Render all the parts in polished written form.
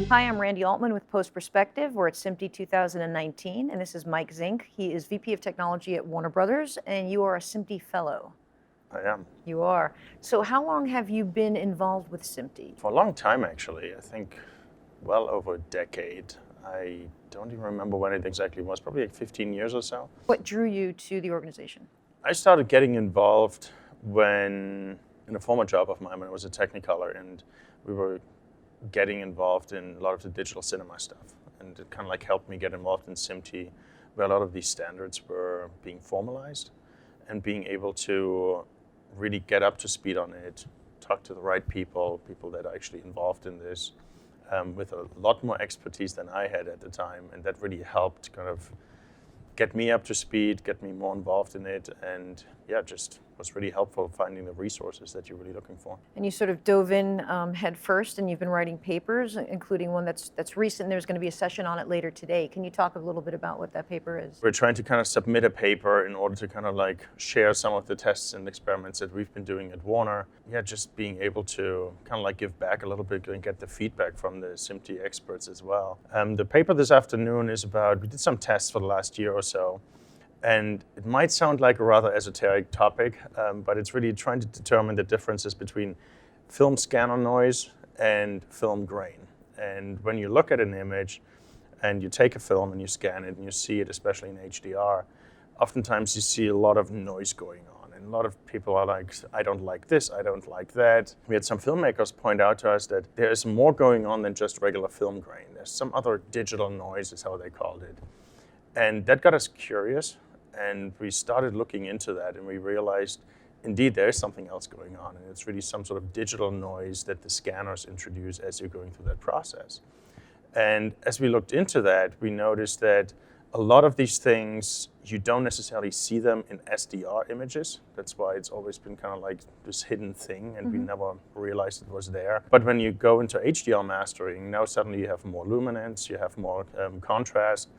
Hi, I'm Randy Altman with postPerspective. We're at SMPTE 2019, and this is Mike Zink. He is VP of Technology at Warner Brothers, and you are a SMPTE Fellow. I am. You are. So how long have you been involved with SMPTE? For a long time, actually. I think well over a decade. I don't even remember when it exactly was, probably like 15 years or so. What drew you to the organization? I started getting involved in a former job of mine when I was a Technicolor, and we were getting involved in a lot of the digital cinema stuff. And it kind of like helped me get involved in SMPTE, where a lot of these standards were being formalized and being able to really get up to speed on it, talk to the right people that are actually involved in this, with a lot more expertise than I had at the time. And that really helped kind of get me up to speed, get me more involved in it, and yeah, just was really helpful finding the resources that you're really looking for. And you sort of dove in head first, and you've been writing papers, including one that's recent. There's going to be a session on it later today. Can you talk a little bit about what that paper is? We're trying to kind of submit a paper in order to kind of like share some of the tests and experiments that we've been doing at Warner. Yeah, just being able to kind of like give back a little bit and get the feedback from the SMPTE experts as well. The paper this afternoon is about, we did some tests for the last year or so. And it might sound like a rather esoteric topic, but it's really trying to determine the differences between film scanner noise and film grain. And when you look at an image and you take a film and you scan it and you see it, especially in HDR, oftentimes you see a lot of noise going on. And a lot of people are like, I don't like this, I don't like that. We had some filmmakers point out to us that there is more going on than just regular film grain. There's some other digital noise, is how they called it. And that got us curious. And we started looking into that, and we realized, indeed, there is something else going on, and it's really some sort of digital noise that the scanners introduce as you're going through that process. And as we looked into that, we noticed that a lot of these things, you don't necessarily see them in SDR images. That's why it's always been kind of like this hidden thing, and we never realized it was there. But when you go into HDR mastering, now suddenly you have more luminance, you have more contrast,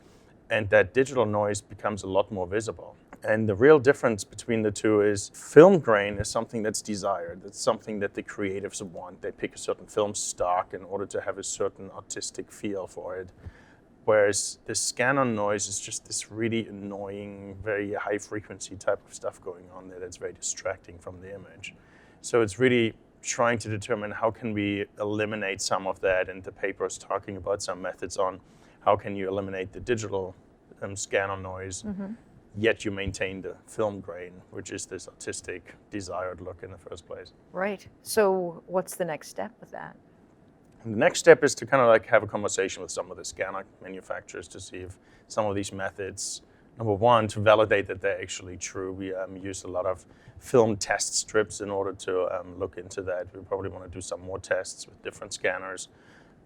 and that digital noise becomes a lot more visible. And the real difference between the two is film grain is something that's desired. It's something that the creatives want. They pick a certain film stock in order to have a certain artistic feel for it. Whereas the scanner noise is just this really annoying, very high frequency type of stuff going on there that's very distracting from the image. So it's really trying to determine how can we eliminate some of that, and the paper is talking about some methods on how can you eliminate the digital scanner noise, yet you maintain the film grain, which is this artistic, desired look in the first place. Right. So what's the next step with that? And the next step is to kind of like have a conversation with some of the scanner manufacturers to see if some of these methods, number one, to validate that they're actually true. We use a lot of film test strips in order to look into that. We probably want to do some more tests with different scanners,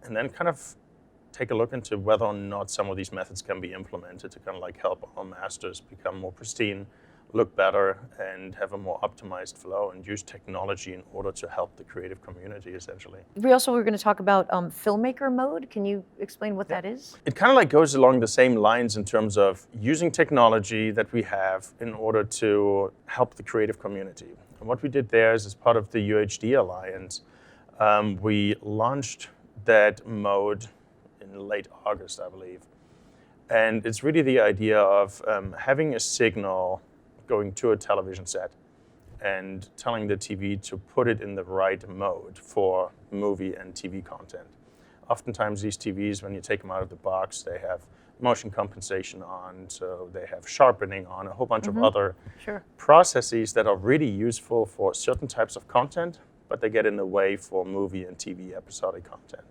and then kind of take a look into whether or not some of these methods can be implemented to kind of like help our masters become more pristine, look better, and have a more optimized flow, and use technology in order to help the creative community, essentially. We also were going to talk about Filmmaker Mode. Can you explain what that is? It kind of like goes along the same lines in terms of using technology that we have in order to help the creative community. And what we did there is, as part of the UHD Alliance, we launched that mode in late August, I believe. And it's really the idea of having a signal going to a television set and telling the TV to put it in the right mode for movie and TV content. Oftentimes these TVs, when you take them out of the box, they have motion compensation on, so they have sharpening on, a whole bunch of other processes that are really useful for certain types of content, but they get in the way for movie and TV episodic content.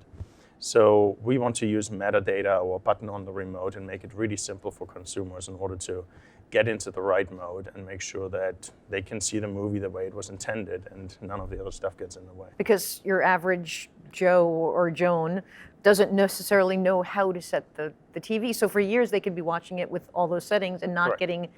So we want to use metadata or a button on the remote and make it really simple for consumers in order to get into the right mode and make sure that they can see the movie the way it was intended and none of the other stuff gets in the way. Because your average Joe or Joan doesn't necessarily know how to set the TV. So for years they could be watching it with all those settings and not getting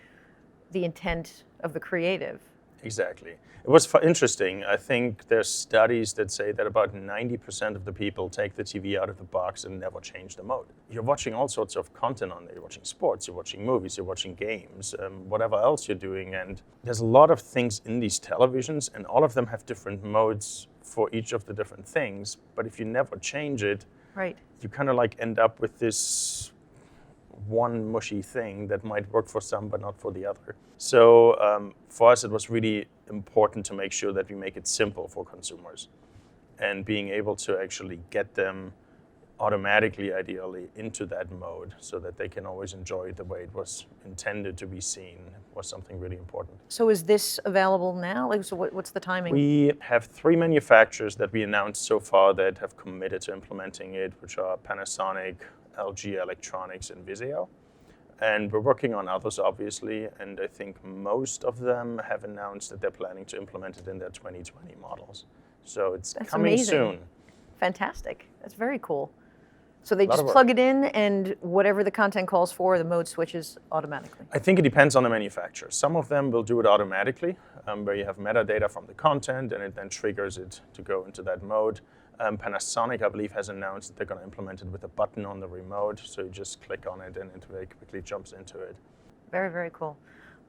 the intent of the creative. Exactly. It was interesting. I think there's studies that say that about 90% of the people take the TV out of the box and never change the mode. You're watching all sorts of content on there. You're watching sports, you're watching movies, you're watching games, whatever else you're doing. And there's a lot of things in these televisions, and all of them have different modes for each of the different things. But if you never change it, Right. you kind of like end up with this one mushy thing that might work for some but not for the other. So for us, it was really important to make sure that we make it simple for consumers, and being able to actually get them automatically, ideally, into that mode so that they can always enjoy it the way it was intended to be seen was something really important. So is this available now? Like, so what's the timing? We have 3 manufacturers that we announced so far that have committed to implementing it, which are Panasonic, LG Electronics, and Vizio. And we're working on others, obviously, and I think most of them have announced that they're planning to implement it in their 2020 models. So it's That's coming amazing. soon. Fantastic. That's very cool. So they Lot just of work. plug it in, and whatever the content calls for, the mode switches automatically. I think it depends on the manufacturer. Some of them will do it automatically, where you have metadata from the content and it then triggers it to go into that mode. Panasonic, I believe, has announced that they're going to implement it with a button on the remote, so you just click on it and it very quickly jumps into it. Very, very cool.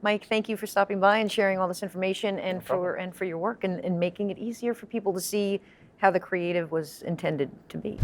Mike, thank you for stopping by and sharing all this information, and for your work and making it easier for people to see how the creative was intended to be.